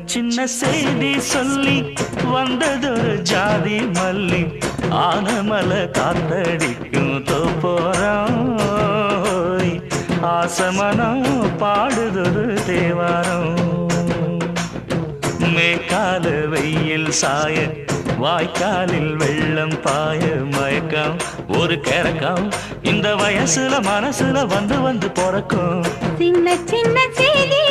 சின்ன செய்தி சொல்லி வந்ததொரு ஜாதி மல்லி ஆனமல காத்தடிக்கும் தோப்போரம் ஆசமனம் பாடுதொரு தேவாரம் மேற்கால வெயில் சாய வாய்க்காலில் வெள்ளம் பாய மயக்கம் ஒரு கிறக்கம் இந்த வயசுல மனசுல வந்து வந்து பிறக்கும் சின்ன சின்ன செய்தி